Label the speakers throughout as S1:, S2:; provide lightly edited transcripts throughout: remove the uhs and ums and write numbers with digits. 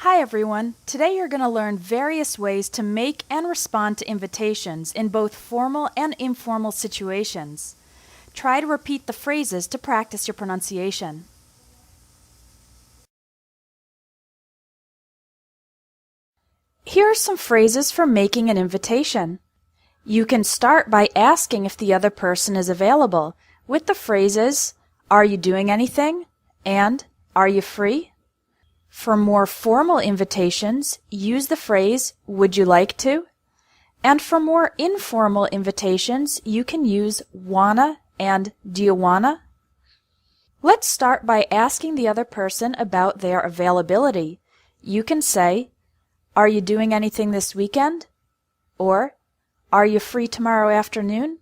S1: Hi everyone! Today you're going to learn various ways to make and respond to invitations in both formal and informal situations. Try to repeat the phrases to practice your pronunciation. Here are some phrases for making an invitation. You can start by asking if the other person is available with the phrases, "Are you doing anything?" and "Are you free?" For more formal invitations, use the phrase, "Would you like to?" And for more informal invitations, you can use wanna and do you wanna? Let's start by asking the other person about their availability. You can say, "Are you doing anything this weekend?" Or, "Are you free tomorrow afternoon?"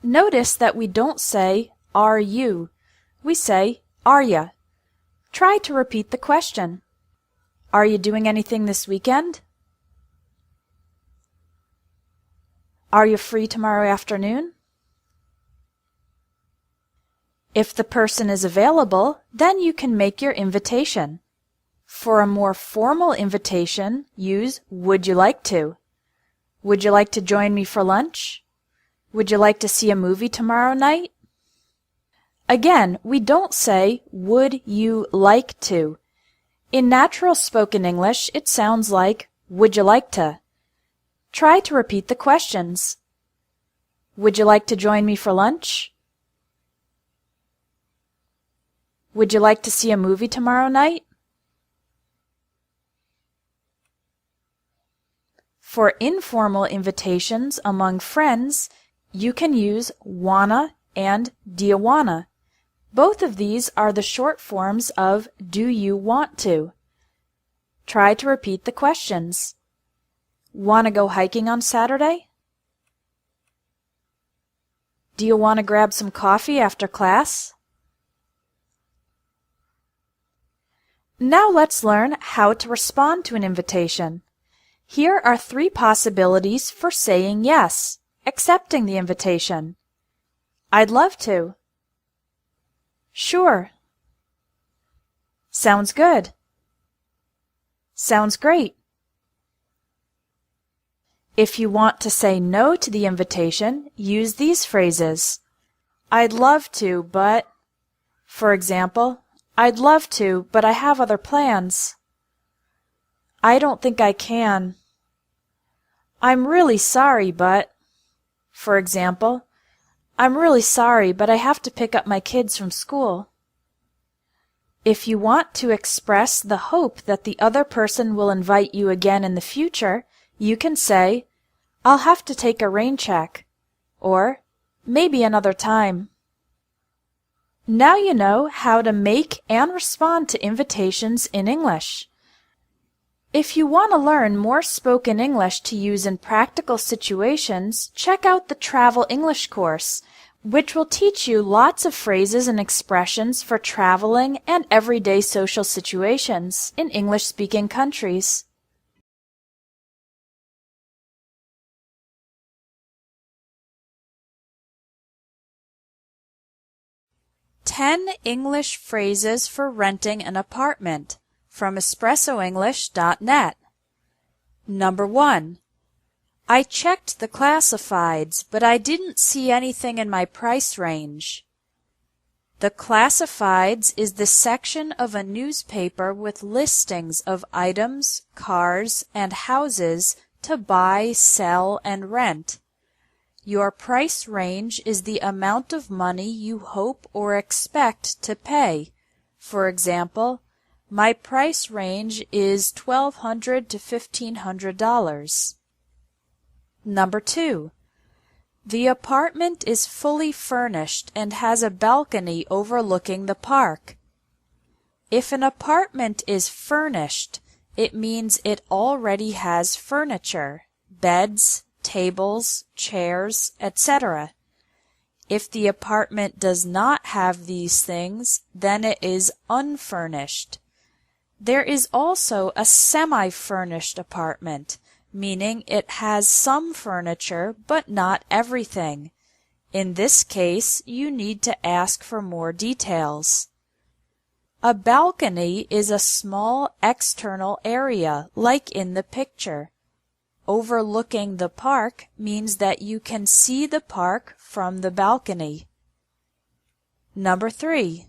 S1: Notice that we don't say, "Are you?" We say, "Are ya?" Try to repeat the question. Are you doing anything this weekend? Are you free tomorrow afternoon? If the person is available, then you can make your invitation. For a more formal invitation, use "Would you like to?" Would you like to join me for lunch? Would you like to see a movie tomorrow night? Again, we don't say, "Would you like to?" In natural spoken English, it sounds like, "Would you like to?" Try to repeat the questions. Would you like to join me for lunch? Would you like to see a movie tomorrow night? For informal invitations among friends, you can use wanna and do you wanna. Both of these are the short forms of do you want to. Try to repeat the questions. Want to go hiking on Saturday? Do you want to grab some coffee after class? Now let's learn how to respond to an invitation. Here are 3 possibilities for saying yes, accepting the invitation. I'd love to. Sure. Sounds good. Sounds great. If you want to say no to the invitation, use these phrases. I'd love to, but... For example, I'd love to, but I have other plans. I don't think I can. I'm really sorry, but... For example, I'm really sorry, but I have to pick up my kids from school. If you want to express the hope that the other person will invite you again in the future, you can say, "I'll have to take a rain check," or "maybe another time." Now you know how to make and respond to invitations in English. If you want to learn more spoken English to use in practical situations, check out the Travel English course, which will teach you lots of phrases and expressions for traveling and everyday social situations in English-speaking countries. Ten English phrases for renting an apartment from espressoenglish.net. Number 1. I checked the classifieds, but I didn't see anything in my price range. The classifieds is the section of a newspaper with listings of items, cars, and houses to buy, sell, and rent. Your price range is the amount of money you hope or expect to pay. For example, my price range is $1,200 to $1,500. Number 2. The apartment is fully furnished and has a balcony overlooking the park. If an apartment is furnished, it means it already has furniture, beds, tables, chairs, etc. If the apartment does not have these things, then it is unfurnished. There is also a semi-furnished apartment, meaning it has some furniture but not everything. In this case, you need to ask for more details. A balcony is a small external area, like in the picture. Overlooking the park means that you can see the park from the balcony. Number 3.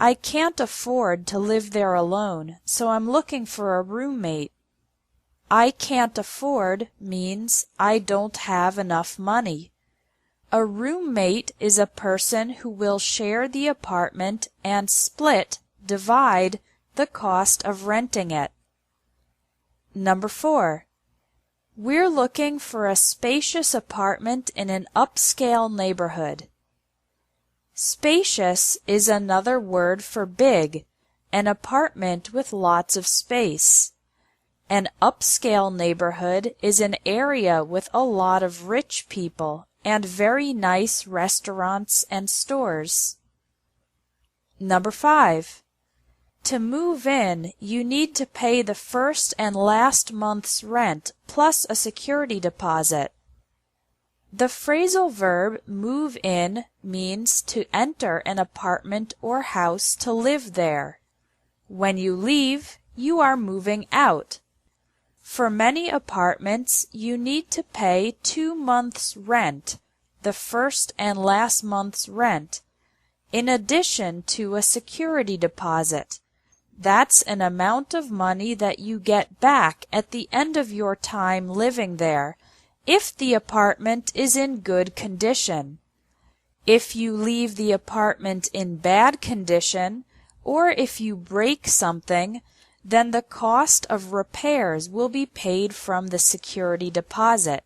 S1: I can't afford to live there alone, so I'm looking for a roommate. I can't afford means I don't have enough money. A roommate is a person who will share the apartment and divide the cost of renting it. Number 4. We're looking for a spacious apartment in an upscale neighborhood. Spacious is another word for big, an apartment with lots of space. An upscale neighborhood is an area with a lot of rich people and very nice restaurants and stores. Number 5. To move in, you need to pay the first and last month's rent plus a security deposit. The phrasal verb move in means to enter an apartment or house to live there. When you leave, you are moving out. For many apartments, you need to pay 2 months' rent, the first and last month's rent, in addition to a security deposit. That's an amount of money that you get back at the end of your time living there, if the apartment is in good condition. If you leave the apartment in bad condition, or if you break something, then the cost of repairs will be paid from the security deposit.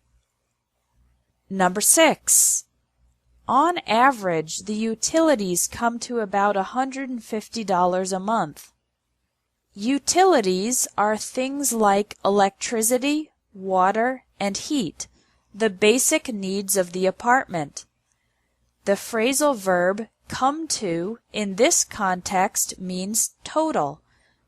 S1: Number 6. On average, the utilities come to about $150 a month. Utilities are things like electricity, water, and heat, the basic needs of the apartment. The phrasal verb come to in this context means total.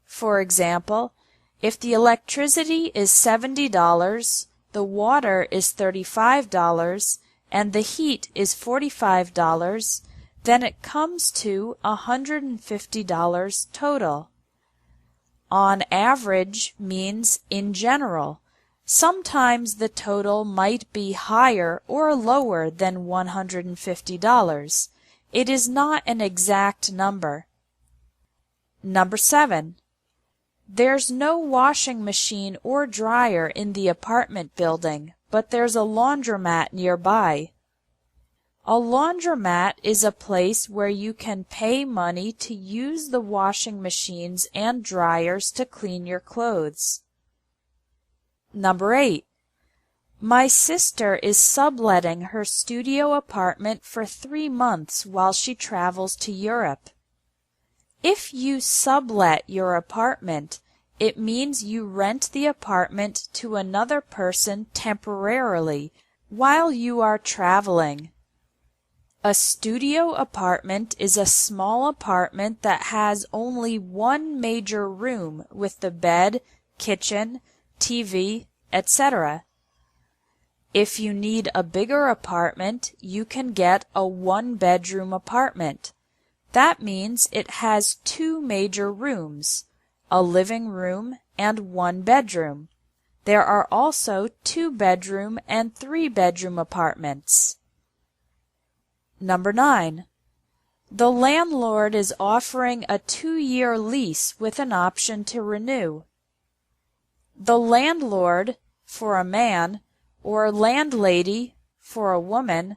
S1: For example, if the electricity is $70, the water is $35, and the heat is $45, then it comes to $150 total. On average means in general. Sometimes the total might be higher or lower than $150. It is not an exact number. Number 7. There's no washing machine or dryer in the apartment building, but there's a laundromat nearby. A laundromat is a place where you can pay money to use the washing machines and dryers to clean your clothes. Number 8. My sister is subletting her studio apartment for 3 months while she travels to Europe. If you sublet your apartment, it means you rent the apartment to another person temporarily while you are traveling. A studio apartment is a small apartment that has only one major room with the bed, kitchen, TV, etc. If you need a bigger apartment, you can get a one-bedroom apartment. That means it has 2 major rooms, a living room and 1 bedroom. There are also 2-bedroom and 3-bedroom apartments. Number 9. The landlord is offering a 2-year lease with an option to renew. The landlord, for a man, or landlady, for a woman,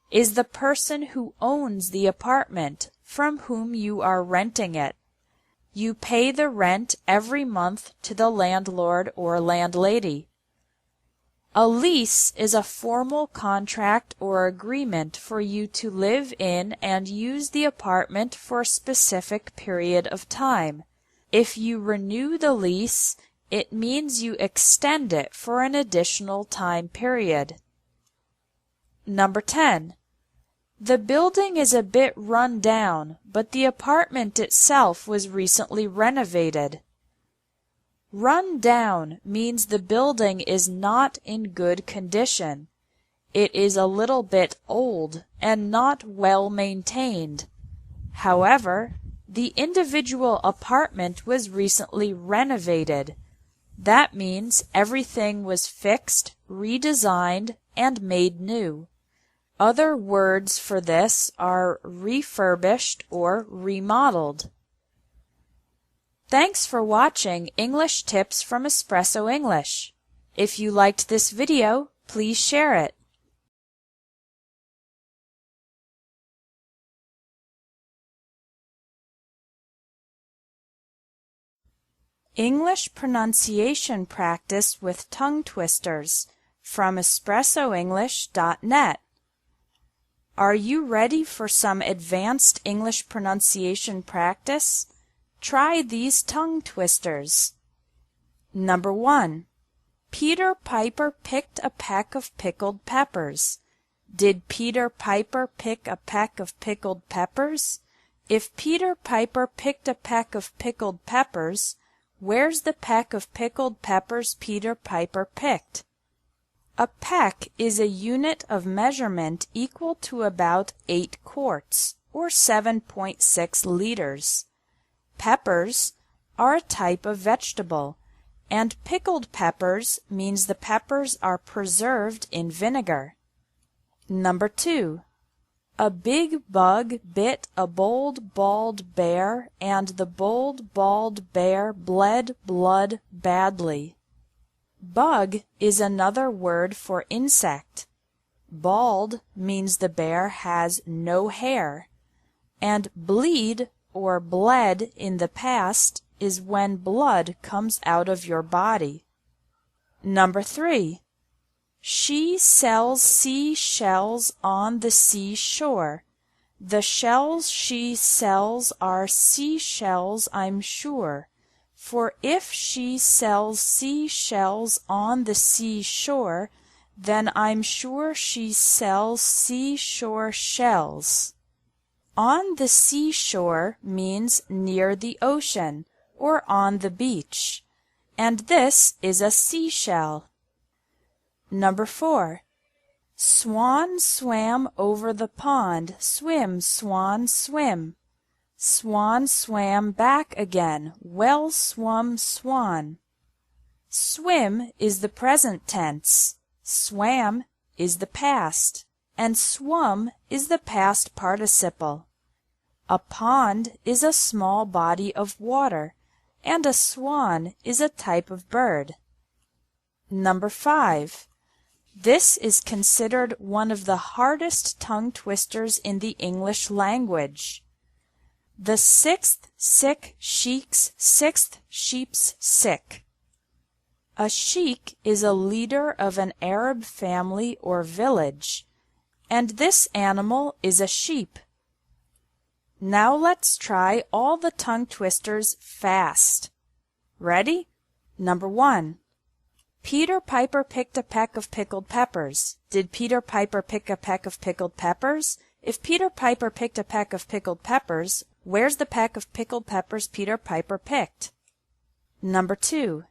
S1: is the person who owns the apartment from whom you are renting it. You pay the rent every month to the landlord or landlady. A lease is a formal contract or agreement for you to live in and use the apartment for a specific period of time. If you renew the lease, it means you extend it for an additional time period. Number 10. The building is a bit run down, but the apartment itself was recently renovated. Run down means the building is not in good condition. It is a little bit old and not well maintained. However, The individual apartment was recently renovated. That means everything was fixed, redesigned, and made new. Other words for this are refurbished or remodeled. Thanks for watching English Tips from Espresso English. If you liked this video, please share it. English pronunciation practice with tongue twisters from espressoenglish.net. Are you ready for some advanced English pronunciation practice? Try these tongue twisters. Number 1. Peter Piper picked a peck of pickled peppers. Did Peter Piper pick a peck of pickled peppers? If Peter Piper picked a peck of pickled peppers, where's the peck of pickled peppers Peter Piper picked? A peck is a unit of measurement equal to about 8 quarts, or 7.6 liters. Peppers are a type of vegetable, and pickled peppers means the peppers are preserved in vinegar. Number 2. A big bug bit a bold, bald bear, and the bold, bald bear bled blood badly. Bug is another word for insect. Bald means the bear has no hair, and bleed or bled in the past is when blood comes out of your body. Number 3. She sells seashells on the seashore. The shells she sells are seashells, I'm sure. For if she sells seashells on the seashore, then I'm sure she sells seashore shells. On the seashore means near the ocean or on the beach, and this is a seashell. Number 4. Swan swam over the pond. Swim, swan, swim. Swan swam back again. Well swum, swan. Swim is the present tense, swam is the past, and swum is the past participle. A pond is a small body of water, and a swan is a type of bird. Number 5. This is considered one of the hardest tongue twisters in the English language. The sixth sick sheik's sixth sheep's sick. A sheik is a leader of an Arab family or village, and this animal is a sheep. Now let's try all the tongue twisters fast. Ready? Number 1. Peter Piper picked a peck of pickled peppers. Did Peter Piper pick a peck of pickled peppers? If Peter Piper picked a peck of pickled peppers, where's the peck of pickled peppers Peter Piper picked? Number 2.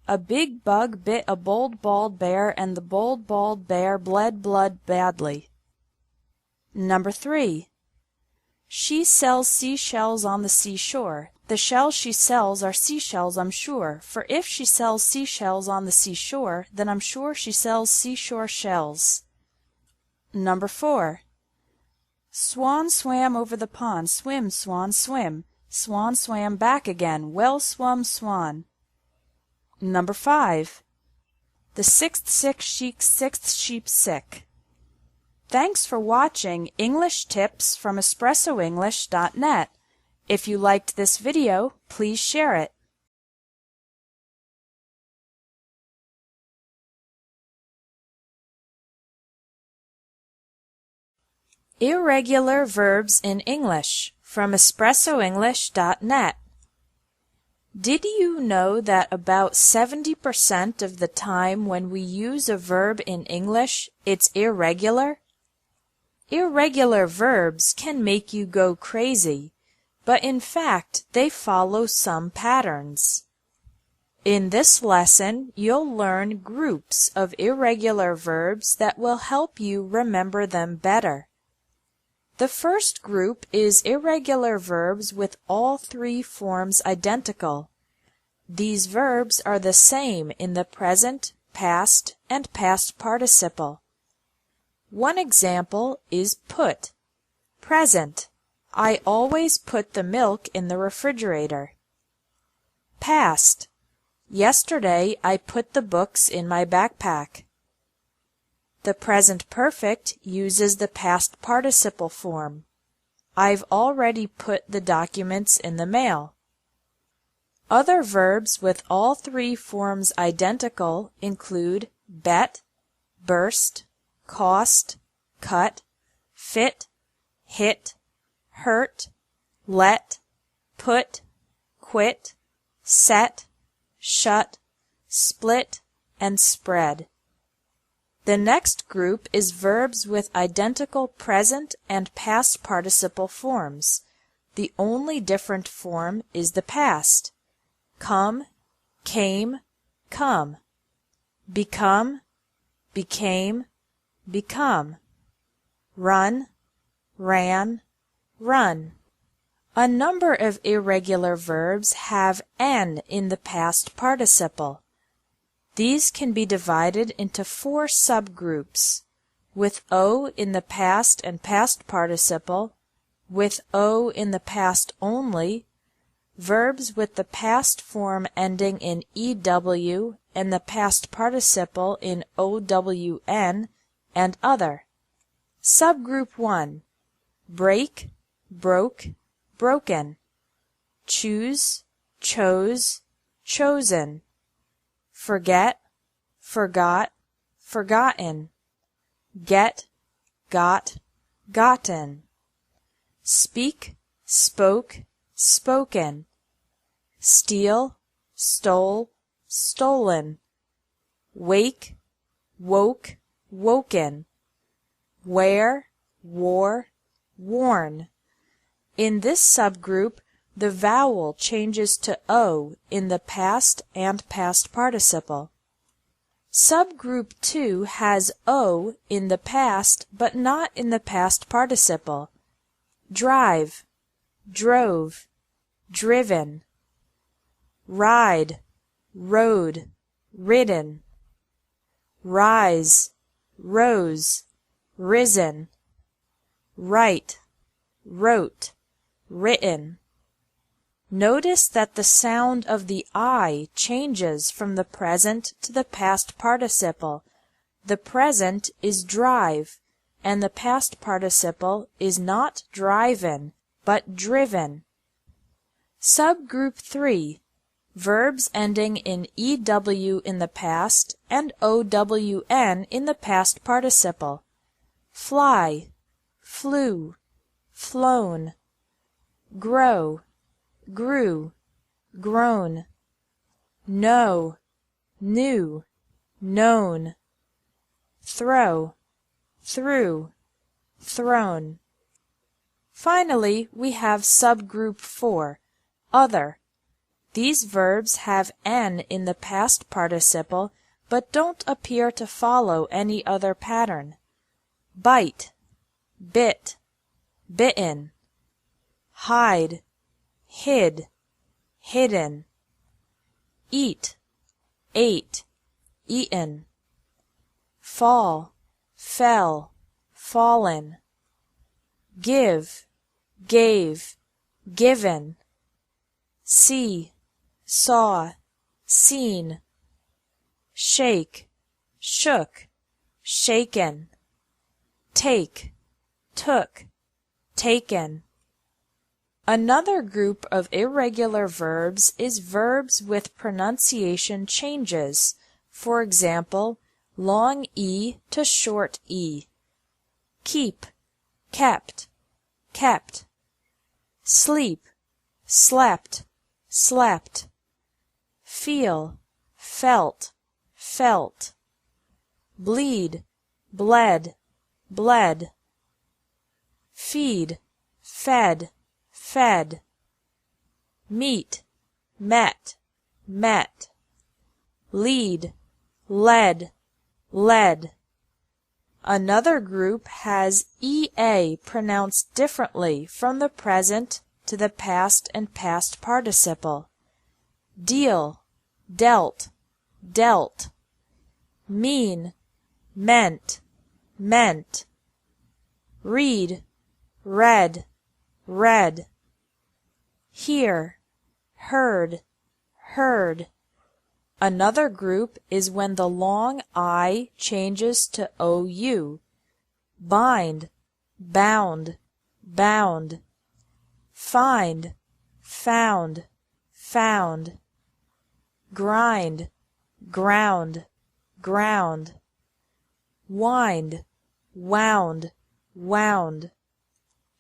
S1: A big bug bit a bold, bald bear, and the bold, bald bear bled blood badly. Number 3. She sells seashells on the seashore. The shells she sells are seashells, I'm sure. For if she sells seashells on the seashore, then I'm sure she sells seashore shells. Number 4. Swan swam over the pond. Swim, swan, swim. Swan swam back again. Well swum, swan. Number 5. The sixth sick sheik's sixth sheep sick. Thanks for watching English Tips from espressoenglish.net. If you liked this video, please share it. Irregular verbs in English from espressoenglish.net. Did you know that about 70% of the time when we use a verb in English, it's irregular? Irregular verbs can make you go crazy, but in fact, they follow some patterns. In this lesson, you'll learn groups of irregular verbs that will help you remember them better. The first group is irregular verbs with all three forms identical. These verbs are the same in the present, past, and past participle. One example is put. Present. I always put the milk in the refrigerator. Past. Yesterday I put the books in my backpack. The present perfect uses the past participle form. I've already put the documents in the mail. Other verbs with all three forms identical include bet, burst, cost, cut, fit, hit, hurt, let, put, quit, set, shut, split, and spread. The next group is verbs with identical present and past participle forms. The only different form is the past. Come, came, come. Become, became, become. Run, ran, run. A number of irregular verbs have n in the past participle. These can be divided into 4 subgroups: with o in the past and past participle, with o in the past only, verbs with the past form ending in ew and the past participle in own, and other. Subgroup 1. Break, broke, broken. Choose, chose, chosen. Forget, forgot, forgotten. Get, got, gotten. Speak, spoke, spoken. Steal, stole, stolen. Wake, woke, woken. Wear, wore, worn. In this subgroup, the vowel changes to o in the past and past participle. Subgroup 2 has o in the past but not in the past participle. Drive, drove, driven. Ride, rode, ridden. Rise, rose, risen. Write, wrote, written. Notice that the sound of the I changes from the present to the past participle. The present is drive, and the past participle is not driven, but driven. Subgroup 3. Verbs ending in EW in the past and OWN in the past participle. Fly, flew, flown. Grow, grew, grown. Know, knew, known. Throw, threw, thrown. Finally, we have subgroup 4, other. These verbs have n in the past participle, but don't appear to follow any other pattern. Bite, bit, bitten. Hide, hid, hidden. Eat, ate, eaten. Fall, fell, fallen. Give, gave, given. See, saw, seen. Shake, shook, shaken. Take, took, taken. Another group of irregular verbs is verbs with pronunciation changes. For example, long E to short E. Keep, kept, kept. Sleep, slept, slept. Feel, felt, felt. Bleed, bled, bled. Feed, fed, fed. Meet, met, met. Lead, led, led. Another group has EA pronounced differently from the present to the past and past participle. Deal, dealt, dealt. Mean, meant, meant. Read, read, read. Hear, heard, heard. Another group is when the long I changes to OU. Bind, bound, bound. Find, found, found. Grind, ground, ground. Wind, wound, wound.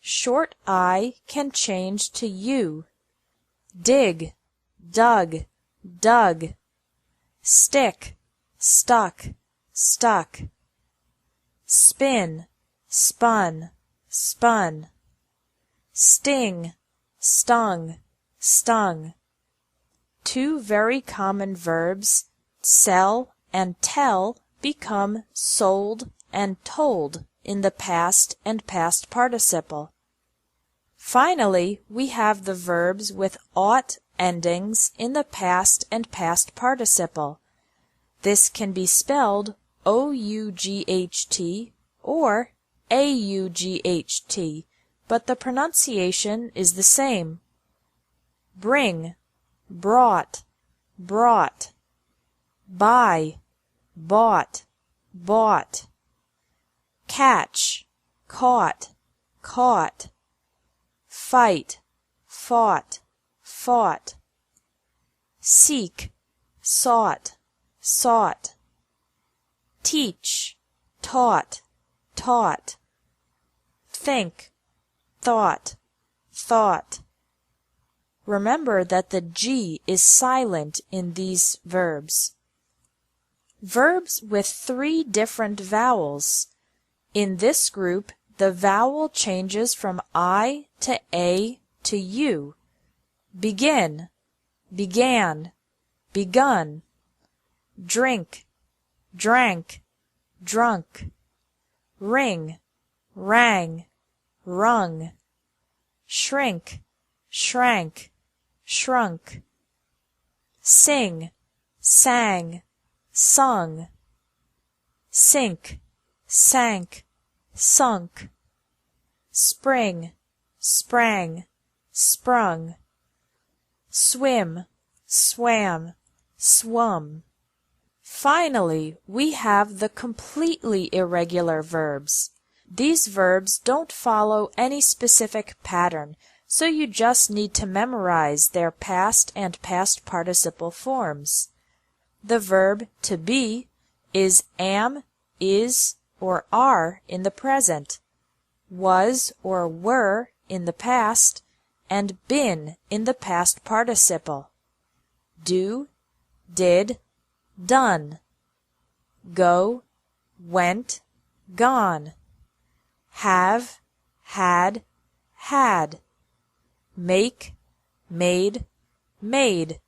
S1: Short I can change to U. Dig, dug, dug. Stick, stuck, stuck. Spin, spun, spun. Sting, stung, stung. Two very common verbs, sell and tell, become sold and told in the past and past participle. Finally, we have the verbs with ought endings in the past and past participle. This can be spelled O-U-G-H-T or A-U-G-H-T, but the pronunciation is the same. Bring, brought, brought. Buy, bought, bought. Catch, caught, caught. Fight, fought, fought. Seek, sought, sought. Teach, taught, taught. Think, thought, thought. Remember that the G is silent in these verbs. Verbs with 3 different vowels. In this group, the vowel changes from I to A to U. Begin, began, begun. Drink, drank, drunk. Ring, rang, rung. Shrink, shrank, shrunk. Sing, sang, sung. Sink, sank, sunk. Spring, sprang, sprung. Swim, swam, swum. Finally, we have the completely irregular verbs. These verbs don't follow any specific pattern, so you just need to memorize their past and past participle forms. The verb to be is am, is, or are in the present, was or were in the past, and been in the past participle. Do, did, done. Go, went, gone. Have, had, had. Make, made, made.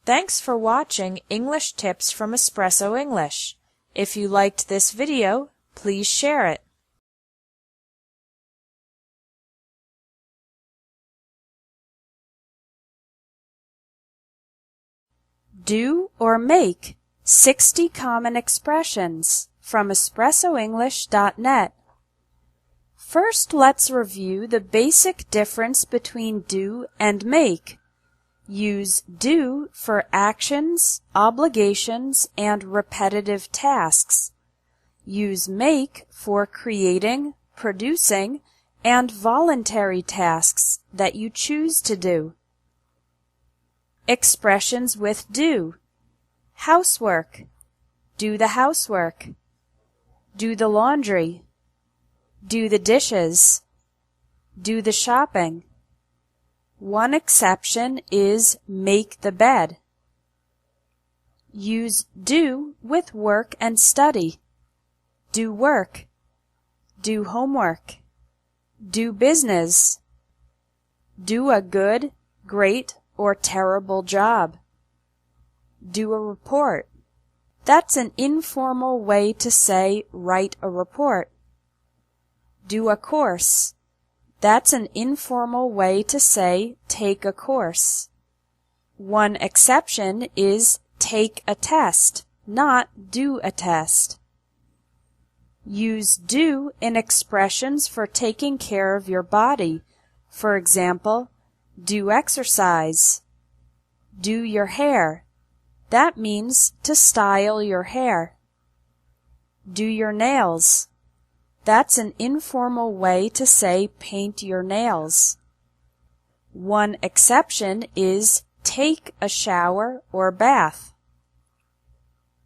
S1: Thanks for watching English Tips from Espresso English. If you liked this video, please share it. Do or make 60 common expressions from espressoenglish.net. First, let's review the basic difference between do and make. Use do for actions, obligations, and repetitive tasks. Use make for creating, producing, and voluntary tasks that you choose to do. Expressions with do. Housework. Do the housework. Do the laundry. Do the dishes. Do the shopping. One exception is make the bed. Use do with work and study. Do work. Do homework. Do business. Do a good, great, or terrible job. Do a report. That's an informal way to say write a report. Do a course. That's an informal way to say take a course. One exception is take a test, not do a test. Use do in expressions for taking care of your body. For example, do exercise. Do your hair. That means to style your hair. Do your nails. That's an informal way to say paint your nails. One exception is take a shower or bath.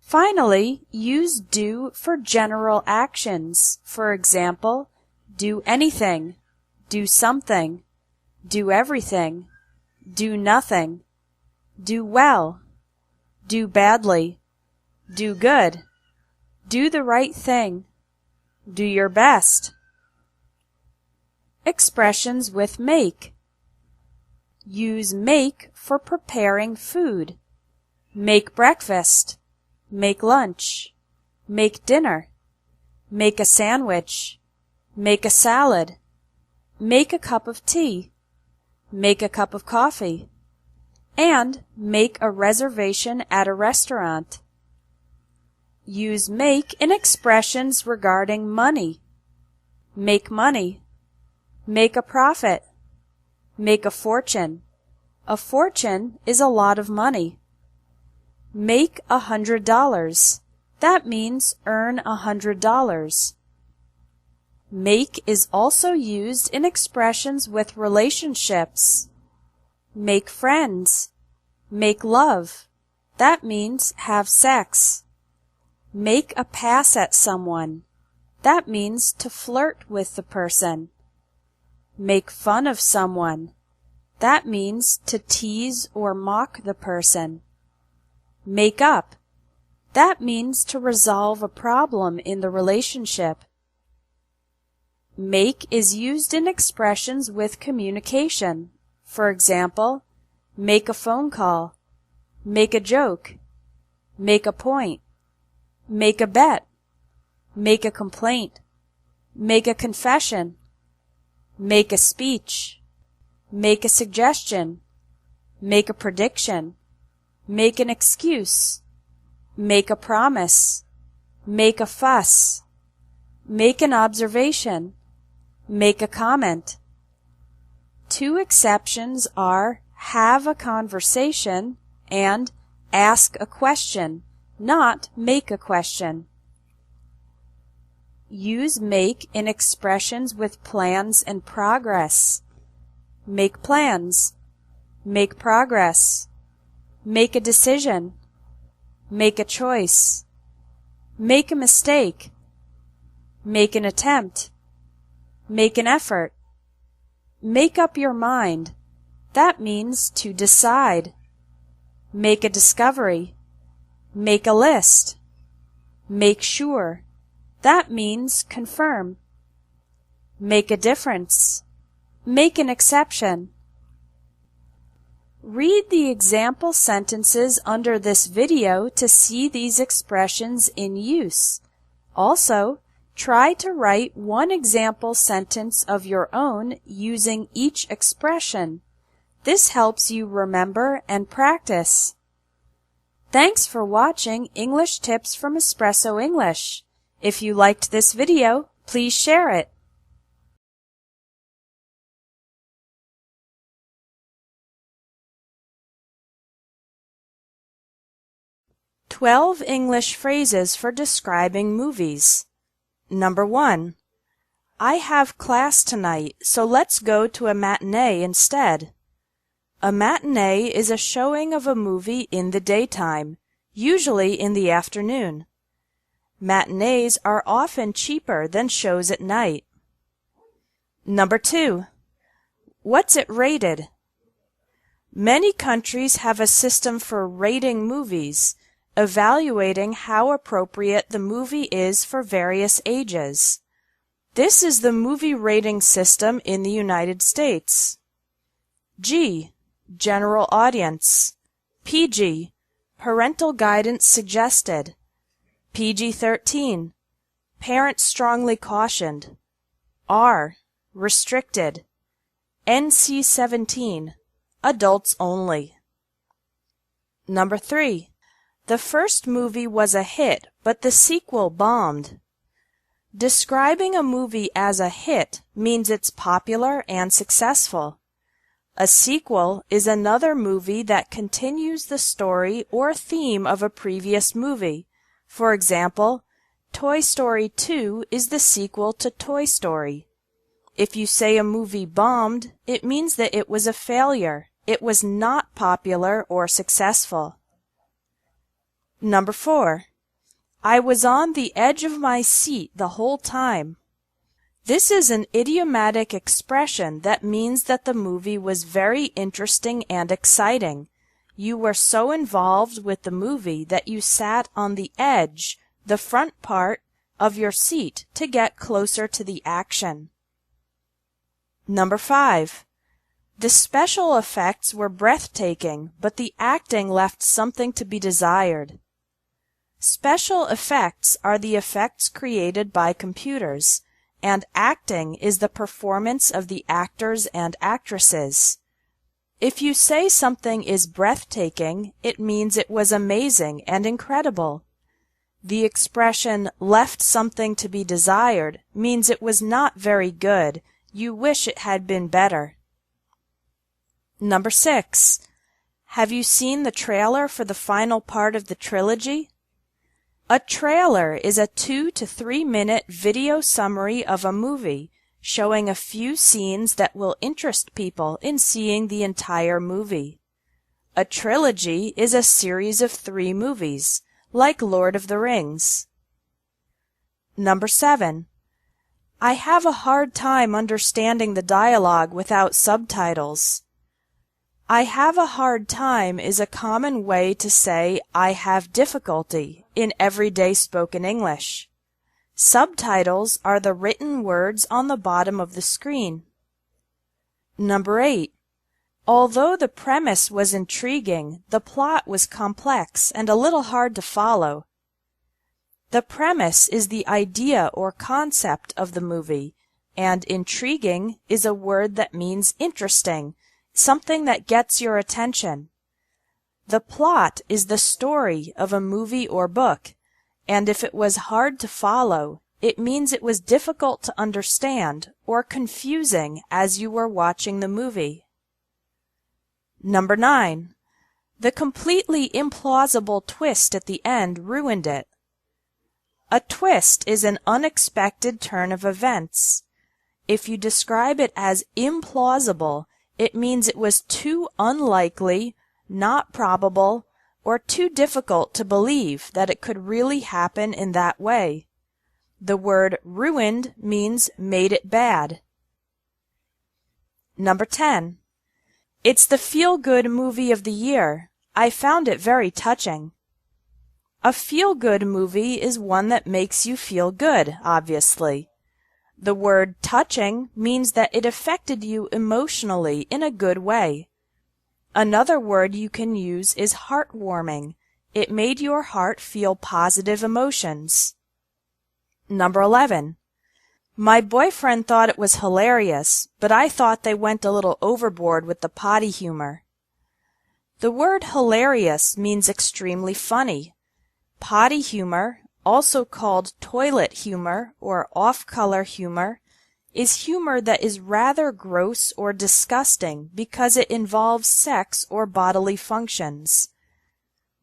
S1: Finally, use do for general actions. For example, do anything, do something, do everything, do nothing, do well, do badly, do good, do the right thing, do your best. Expressions with make. Use make for preparing food. Make breakfast. Make lunch. Make dinner. Make a sandwich. Make a salad. Make a cup of tea. Make a cup of coffee. And make a reservation at a restaurant. Use make in expressions regarding money. Make money. Make a profit. Make a fortune. A fortune is a lot of money. Make $100. That means earn $100. Make is also used in expressions with relationships. Make friends. Make love. That means have sex. Make a pass at someone. That means to flirt with the person. Make fun of someone. That means to tease or mock the person. Make up. That means to resolve a problem in the relationship. Make is used in expressions with communication. For example, make a phone call, make a joke, make a point, make a bet, make a complaint, make a confession, make a speech, make a suggestion, make a prediction, make an excuse, make a promise, make a fuss, make an observation, make a comment. Two exceptions are have a conversation and ask a question, not make a question. Use make in expressions with plans and progress. Make plans. Make progress. Make a decision. Make a choice. Make a mistake. Make an attempt. Make an effort. Make up your mind. That means to decide. Make a discovery. Make a list. Make sure. That means confirm. Make a difference. Make an exception. Read the example sentences under this video to see these expressions in use. Also, try to write one example sentence of your own using each expression. This helps you remember and practice. Thanks for watching English Tips from Espresso English. If you liked this video, please share it. "12 English phrases for describing movies." Number 1. I have class tonight, so let's go to a matinee instead. A matinee is a showing of a movie in the daytime, usually in the afternoon. Matinees are often cheaper than shows at night. Number 2. What's it rated? Many countries have a system for rating movies, evaluating how appropriate the movie is for various ages. This is the movie rating system in the United States. G. General audience. PG. Parental guidance suggested. PG-13, parents strongly cautioned. R, restricted. NC-17, adults only. Number 3. The first movie was a hit, but the sequel bombed. Describing a movie as a hit means it's popular and successful. A sequel is another movie that continues the story or theme of a previous movie. For example, Toy Story 2 is the sequel to Toy Story. If you say a movie bombed, it means that it was a failure. It was not popular or successful. Number 4. I was on the edge of my seat the whole time. This is an idiomatic expression that means that the movie was very interesting and exciting. You were so involved with the movie that you sat on the edge, the front part, of your seat to get closer to the action. Number 5. The special effects were breathtaking, but the acting left something to be desired. Special effects are the effects created by computers, and acting is the performance of the actors and actresses. If you say something is breathtaking, it means it was amazing and incredible. The expression left something to be desired means it was not very good. You wish it had been better. Number 6. Have you seen the trailer for the final part of the trilogy? A trailer is a 2 to 3 minute video summary of a movie, showing a few scenes that will interest people in seeing the entire movie. A trilogy is a series of 3 movies, like Lord of the Rings. Number 7. I have a hard time understanding the dialogue without subtitles. I have a hard time is a common way to say I have difficulty in everyday spoken English. Subtitles are the written words on the bottom of the screen. Number 8. Although the premise was intriguing, the plot was complex and a little hard to follow. The premise is the idea or concept of the movie, and intriguing is a word that means interesting, something that gets your attention. The plot is the story of a movie or book, and if it was hard to follow, it means it was difficult to understand or confusing as you were watching the movie. Number 9. The completely implausible twist at the end ruined it. A twist is an unexpected turn of events. If you describe it as implausible, it means it was too unlikely, not probable, or too difficult to believe that it could really happen in that way. The word ruined means made it bad. Number 10. It's the feel-good movie of the year. I found it very touching. A feel-good movie is one that makes you feel good, obviously. The word touching means that it affected you emotionally in a good way. Another word you can use is heartwarming. It made your heart feel positive emotions. Number 11. My boyfriend thought it was hilarious, but I thought they went a little overboard with the potty humor. The word hilarious means extremely funny. Potty humor, also called toilet humor or off-color humor, is humor that is rather gross or disgusting because it involves sex or bodily functions.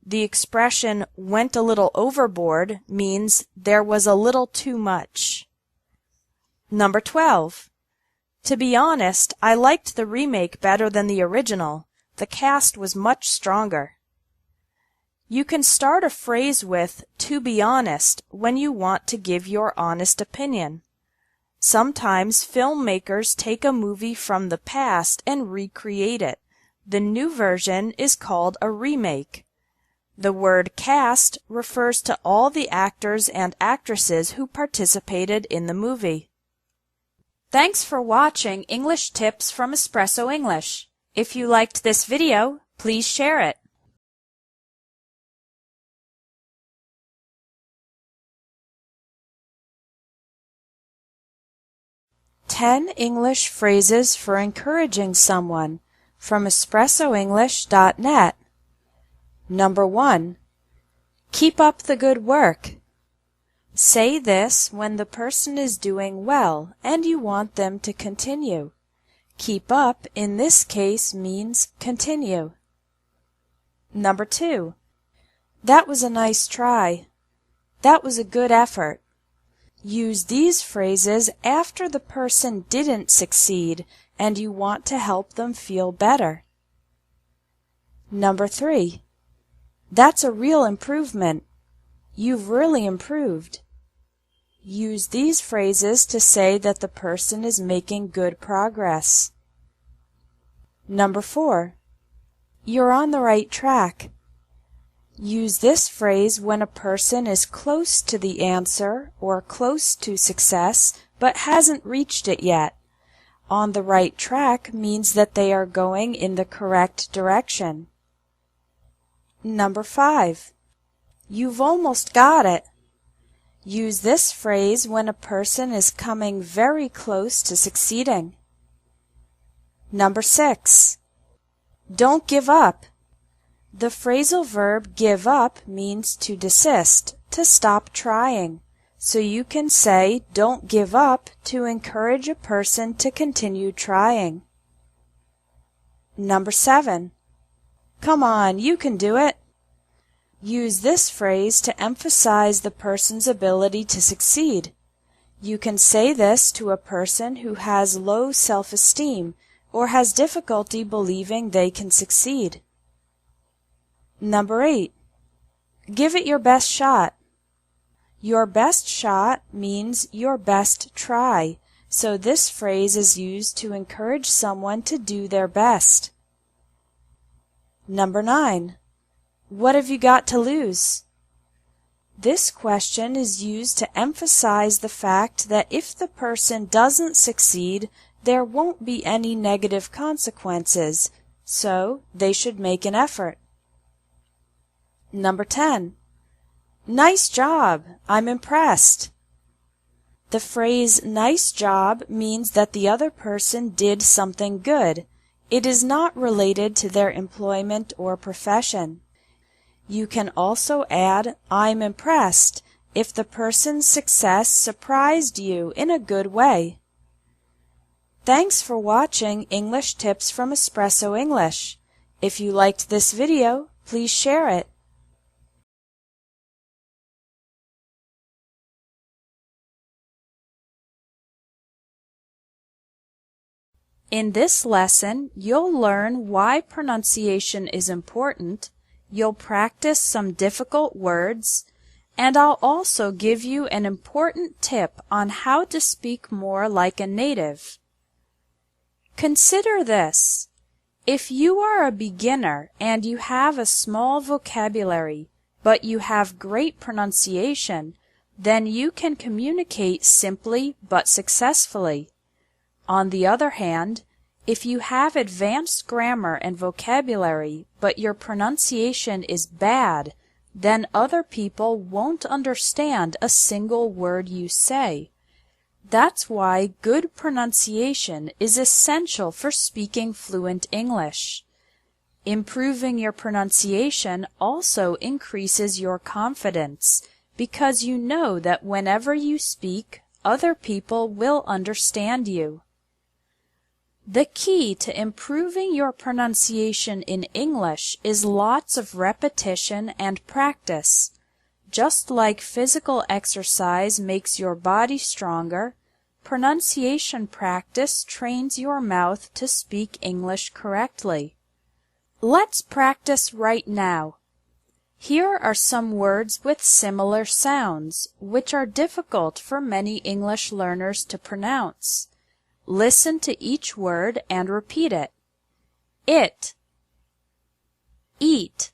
S1: The expression went a little overboard means there was a little too much. Number 12. To be honest, I liked the remake better than the original. The cast was much stronger. You can start a phrase with "to be honest" when you want to give your honest opinion. Sometimes filmmakers take a movie from the past and recreate it. The new version is called a remake. The word cast refers to all the actors and actresses who participated in the movie. Thanks for watching English Tips from Espresso English. If you liked this video, please share it. 10 English phrases for encouraging someone from espressoenglish.net. Number 1. Keep up the good work. Say this when the person is doing well and you want them to continue. Keep up in this case means continue. Number 2. That was a nice try. That was a good effort. Use these phrases after the person didn't succeed and you want to help them feel better. Number 3. That's a real improvement. You've really improved. Use these phrases to say that the person is making good progress. Number 4. You're on the right track. Use this phrase when a person is close to the answer or close to success but hasn't reached it yet. On the right track means that they are going in the correct direction. Number 5. You've almost got it. Use this phrase when a person is coming very close to succeeding. Number 6. Don't give up. The phrasal verb give up means to desist, to stop trying. So you can say don't give up to encourage a person to continue trying. Number 7. Come on, you can do it. Use this phrase to emphasize the person's ability to succeed. You can say this to a person who has low self-esteem or has difficulty believing they can succeed. Number 8. Give it your best shot. Your best shot means your best try, so this phrase is used to encourage someone to do their best. Number 9. What have you got to lose? This question is used to emphasize the fact that if the person doesn't succeed, there won't be any negative consequences, so they should make an effort. Number 10. Nice job! I'm impressed. The phrase nice job means that the other person did something good. It is not related to their employment or profession. You can also add I'm impressed if the person's success surprised you in a good way. Thanks for watching English Tips from Espresso English. If you liked this video, please share it. In this lesson, you'll learn why pronunciation is important, you'll practice some difficult words, and I'll also give you an important tip on how to speak more like a native. Consider this. If you are a beginner and you have a small vocabulary, but you have great pronunciation, then you can communicate simply but successfully. On the other hand, if you have advanced grammar and vocabulary, but your pronunciation is bad, then other people won't understand a single word you say. That's why good pronunciation is essential for speaking fluent English. Improving your pronunciation also increases your confidence, because you know that whenever you speak, other people will understand you. The key to improving your pronunciation in English is lots of repetition and practice. Just like physical exercise makes your body stronger, pronunciation practice trains your mouth to speak English correctly. Let's practice right now. Here are some words with similar sounds, which are difficult for many English learners to pronounce. Listen to each word and repeat it. It, eat,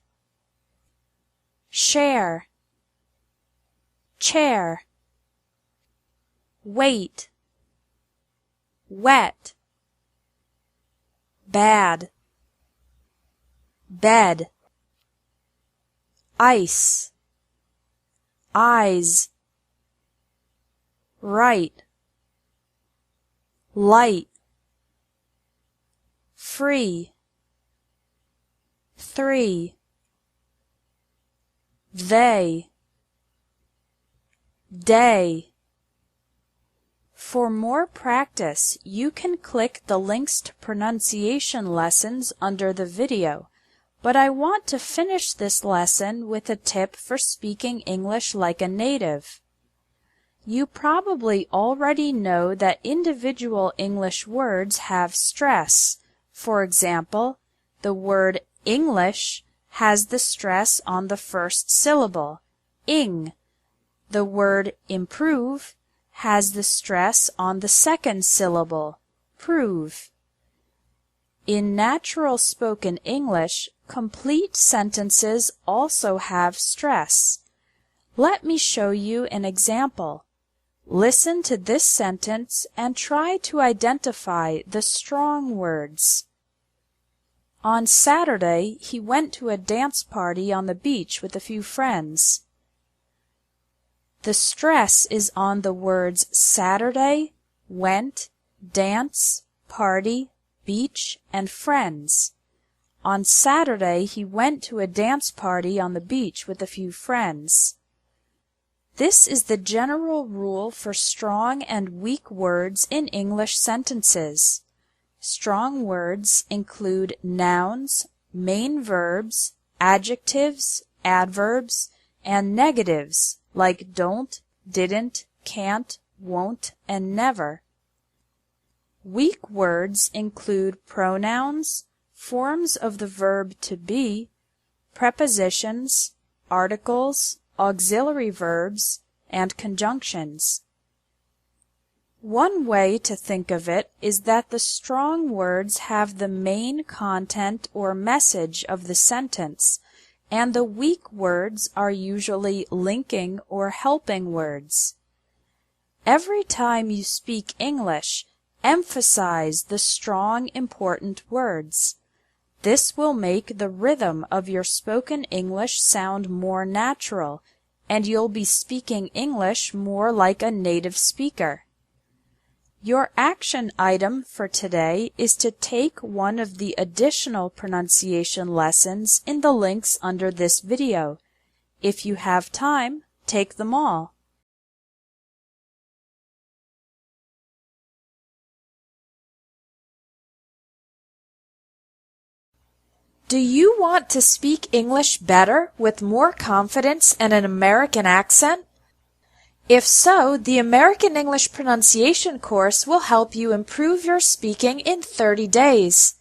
S1: share, chair, wait, wet, bad, bed, ice, eyes, right, light, free, 3, they, day. For more practice, you can click the links to pronunciation lessons under the video, but I want to finish this lesson with a tip for speaking English like a native. You probably already know that individual English words have stress. For example, the word English has the stress on the first syllable, ing. The word improve has the stress on the second syllable, prove. In natural spoken English, complete sentences also have stress. Let me show you an example. Listen to this sentence and try to identify the strong words. On Saturday, he went to a dance party on the beach with a few friends. The stress is on the words Saturday, went, dance, party, beach, and friends. On Saturday, he went to a dance party on the beach with a few friends. This is the general rule for strong and weak words in English sentences. Strong words include nouns, main verbs, adjectives, adverbs, and negatives like don't, didn't, can't, won't, and never. Weak words include pronouns, forms of the verb to be, prepositions, articles, auxiliary verbs, and conjunctions. One way to think of it is that the strong words have the main content or message of the sentence, and the weak words are usually linking or helping words. Every time you speak English, emphasize the strong, important words. This will make the rhythm of your spoken English sound more natural, and you'll be speaking English more like a native speaker. Your action item for today is to take one of the additional pronunciation lessons in the links under this video. If you have time, take them all. Do you want to speak English better with more confidence and an American accent? If so, the American English Pronunciation course will help you improve your speaking in 30 days.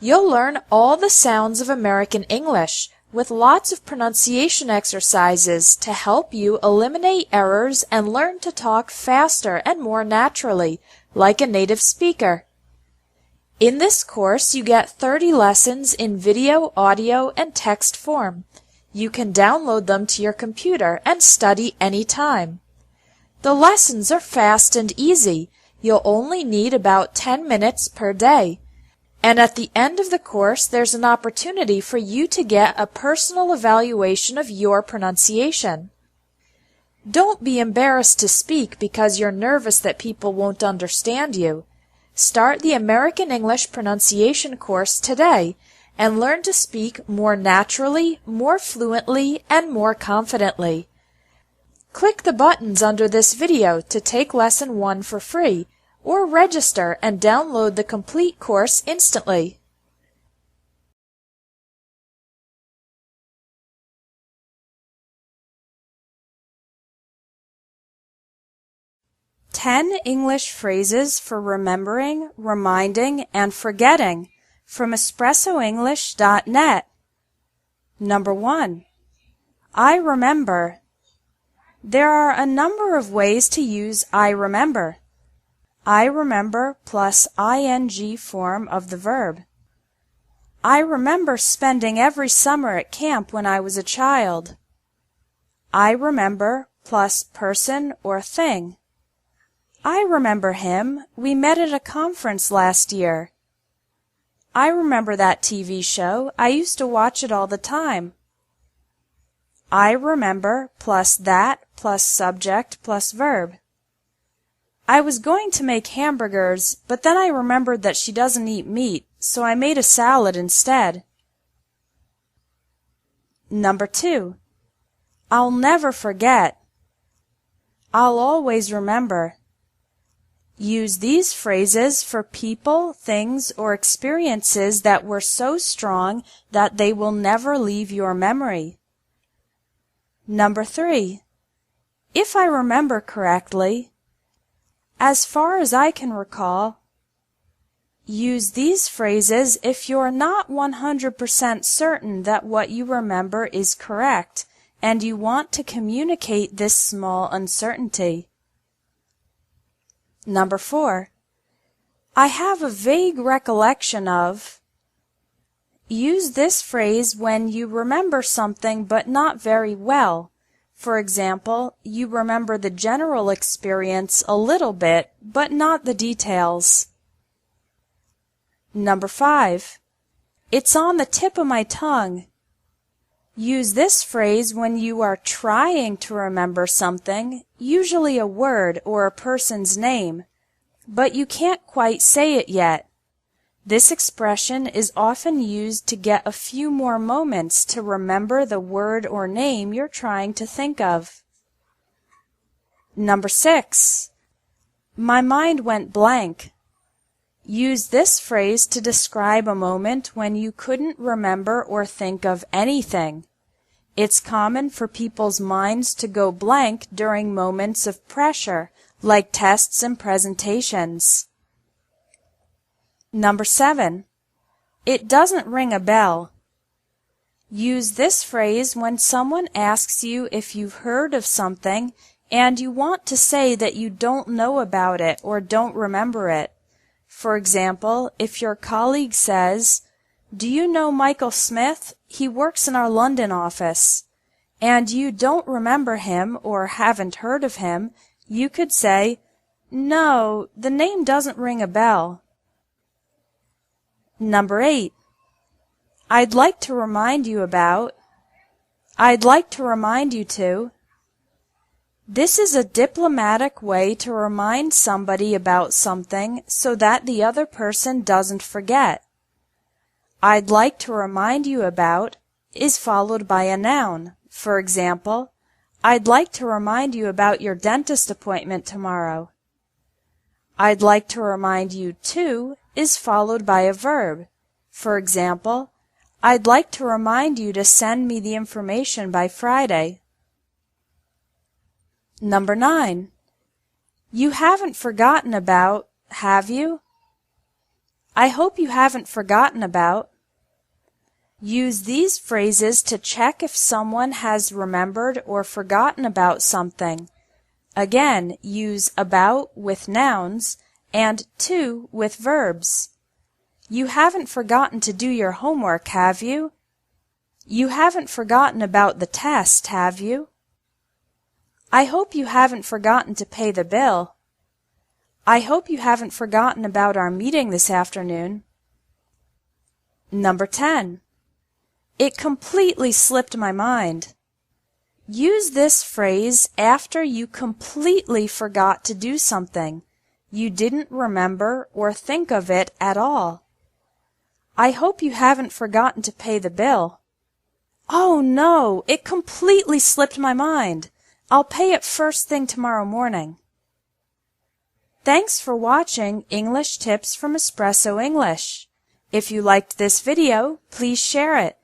S1: You'll learn all the sounds of American English with lots of pronunciation exercises to help you eliminate errors and learn to talk faster and more naturally, like a native speaker. In this course, you get 30 lessons in video, audio, and text form. You can download them to your computer and study anytime. The lessons are fast and easy. You'll only need about 10 minutes per day. And at the end of the course, there's an opportunity for you to get a personal evaluation of your pronunciation. Don't be embarrassed to speak because you're nervous that people won't understand you. Start the American English Pronunciation course today and learn to speak more naturally, more fluently, and more confidently. Click the buttons under this video to take Lesson 1 for free, or register and download the complete course instantly. Ten English phrases for remembering, reminding, and forgetting from EspressoEnglish.net. Number 1. I remember. There are a number of ways to use I remember. I remember plus ing form of the verb. I remember spending every summer at camp when I was a child. I remember plus person or thing. I remember him. We met at a conference last year. I remember that TV show. I used to watch it all the time. I remember plus that plus subject plus verb. I was going to make hamburgers, but then I remembered that she doesn't eat meat, so I made a salad instead. Number 2. I'll never forget. I'll always remember. Use these phrases for people, things, or experiences that were so strong that they will never leave your memory. Number 3. If I remember correctly, as far as I can recall. Use these phrases if you're not 100% certain that what you remember is correct and you want to communicate this small uncertainty. Number 4. I have a vague recollection of. Use this phrase when you remember something but not very well. For example, you remember the general experience a little bit, but not the details. Number 5. It's on the tip of my tongue. Use this phrase when you are trying to remember something, usually a word or a person's name, but you can't quite say it yet. This expression is often used to get a few more moments to remember the word or name you're trying to think of. Number 6. My mind went blank. Use this phrase to describe a moment when you couldn't remember or think of anything. It's common for people's minds to go blank during moments of pressure, like tests and presentations. Number 7. It doesn't ring a bell. Use this phrase when someone asks you if you've heard of something and you want to say that you don't know about it or don't remember it. For example, if your colleague says, "Do you know Michael Smith? He works in our London office," and you don't remember him or haven't heard of him, you could say, "No, the name doesn't ring a bell." Number 8. I'd like to remind you about. I'd like to remind you to. This is a diplomatic way to remind somebody about something so that the other person doesn't forget. I'd like to remind you about is followed by a noun. For example, I'd like to remind you about your dentist appointment tomorrow. I'd like to remind you to is followed by a verb. For example, I'd like to remind you to send me the information by Friday. Number 9. You haven't forgotten about, have you? I hope you haven't forgotten about. Use these phrases to check if someone has remembered or forgotten about something. Again, use about with nouns and to with verbs. You haven't forgotten to do your homework, have you? You haven't forgotten about the test, have you? I hope you haven't forgotten to pay the bill. I hope you haven't forgotten about our meeting this afternoon. Number 10. It completely slipped my mind. Use this phrase after you completely forgot to do something. You didn't remember or think of it at all. I hope you haven't forgotten to pay the bill. Oh no, it completely slipped my mind. I'll pay it first thing tomorrow morning. Thanks for watching English Tips from Espresso English. If you liked this video, please share it.